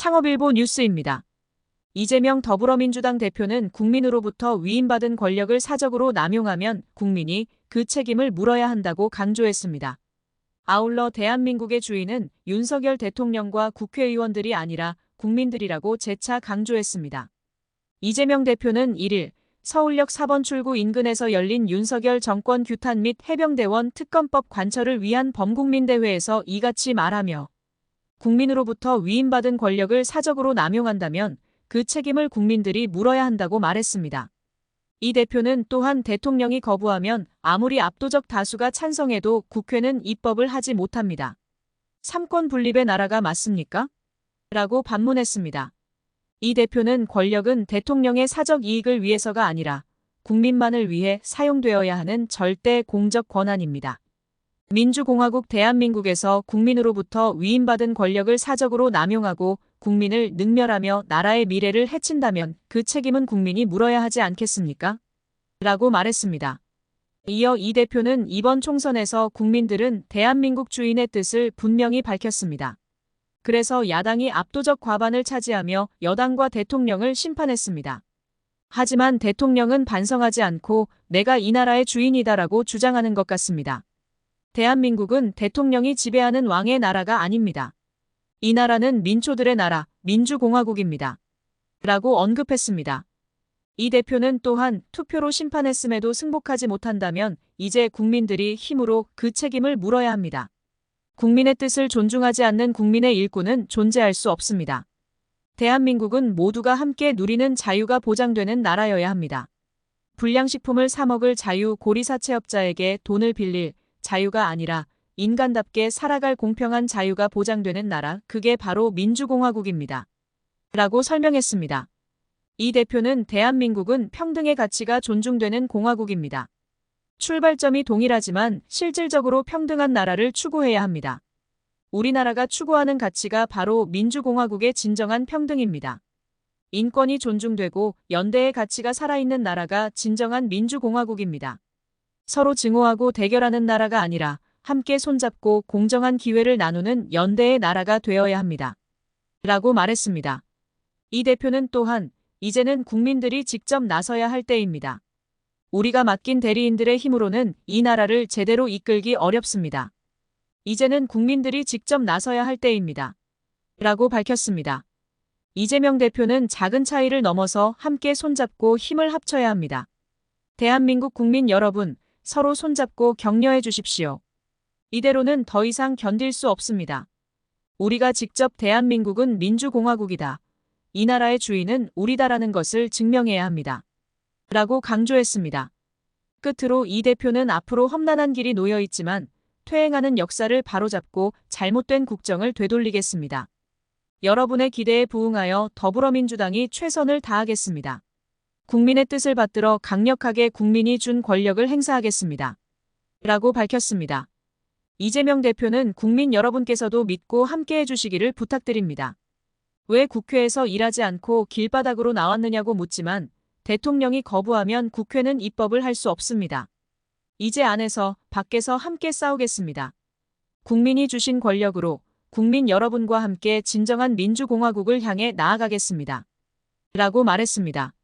창업일보 뉴스입니다. 이재명 더불어민주당 대표는 국민으로부터 위임받은 권력을 사적으로 남용하면 국민이 그 책임을 물어야 한다고 강조했습니다. 아울러 대한민국의 주인은 윤석열 대통령과 국회의원들이 아니라 국민들이라고 재차 강조했습니다. 이재명 대표는 1일 서울역 4번 출구 인근에서 열린 윤석열 정권 규탄 및 해병대원 특검법 관철을 위한 범국민대회에서 이같이 말하며 국민으로부터 위임받은 권력을 사적으로 남용한다면 그 책임을 국민들이 물어야 한다고 말했습니다. 이 대표는 또한 대통령이 거부하면 아무리 압도적 다수가 찬성해도 국회는 입법을 하지 못합니다. 삼권 분립의 나라가 맞습니까? 라고 반문했습니다. 이 대표는 권력은 대통령의 사적 이익을 위해서가 아니라 국민만을 위해 사용되어야 하는 절대 공적 권한입니다. 민주공화국 대한민국에서 국민으로부터 위임받은 권력을 사적으로 남용하고 국민을 능멸하며 나라의 미래를 해친다면 그 책임은 국민이 물어야 하지 않겠습니까? 라고 말했습니다. 이어 이 대표는 이번 총선에서 국민들은 대한민국 주인의 뜻을 분명히 밝혔습니다. 그래서 야당이 압도적 과반을 차지하며 여당과 대통령을 심판했습니다. 하지만 대통령은 반성하지 않고 내가 이 나라의 주인이다라고 주장하는 것 같습니다. 대한민국은 대통령이 지배하는 왕의 나라가 아닙니다. 이 나라는 민초들의 나라, 민주공화국입니다. 라고 언급했습니다. 이 대표는 또한 투표로 심판했음에도 승복하지 못한다면 이제 국민들이 힘으로 그 책임을 물어야 합니다. 국민의 뜻을 존중하지 않는 국민의 일꾼은 존재할 수 없습니다. 대한민국은 모두가 함께 누리는 자유가 보장되는 나라여야 합니다. 불량식품을 사 먹을 자유, 고리사채업자에게 돈을 빌릴 자유가 아니라 인간답게 살아갈 공평한 자유가 보장되는 나라, 그게 바로 민주공화국입니다. 라고 설명했습니다. 이 대표는 대한민국은 평등의 가치가 존중되는 공화국입니다. 출발점이 동일하지만 실질적으로 평등한 나라를 추구해야 합니다. 우리나라가 추구하는 가치가 바로 민주공화국의 진정한 평등입니다. 인권이 존중되고 연대의 가치가 살아있는 나라가 진정한 민주공화국입니다. 서로 증오하고 대결하는 나라가 아니라 함께 손잡고 공정한 기회를 나누는 연대의 나라가 되어야 합니다. 라고 말했습니다. 이 대표는 또한 이제는 국민들이 직접 나서야 할 때입니다. 우리가 맡긴 대리인들의 힘으로는 이 나라를 제대로 이끌기 어렵습니다. 이제는 국민들이 직접 나서야 할 때입니다. 라고 밝혔습니다. 이재명 대표는 작은 차이를 넘어서 함께 손잡고 힘을 합쳐야 합니다. 대한민국 국민 여러분, 서로 손잡고 격려해 주십시오. 이대로는 더 이상 견딜 수 없습니다. 우리가 직접 대한민국은 민주공화국이다. 이 나라의 주인은 우리다라는 것을 증명해야 합니다. 라고 강조했습니다. 끝으로 이 대표는 앞으로 험난한 길이 놓여 있지만 퇴행하는 역사를 바로잡고 잘못된 국정을 되돌리겠습니다. 여러분의 기대에 부응하여 더불어민주당이 최선을 다하겠습니다. 국민의 뜻을 받들어 강력하게 국민이 준 권력을 행사하겠습니다. 라고 밝혔습니다. 이재명 대표는 국민 여러분께서도 믿고 함께해 주시기를 부탁드립니다. 왜 국회에서 일하지 않고 길바닥으로 나왔느냐고 묻지만 대통령이 거부하면 국회는 입법을 할 수 없습니다. 이제 안에서 밖에서 함께 싸우겠습니다. 국민이 주신 권력으로 국민 여러분과 함께 진정한 민주공화국을 향해 나아가겠습니다. 라고 말했습니다.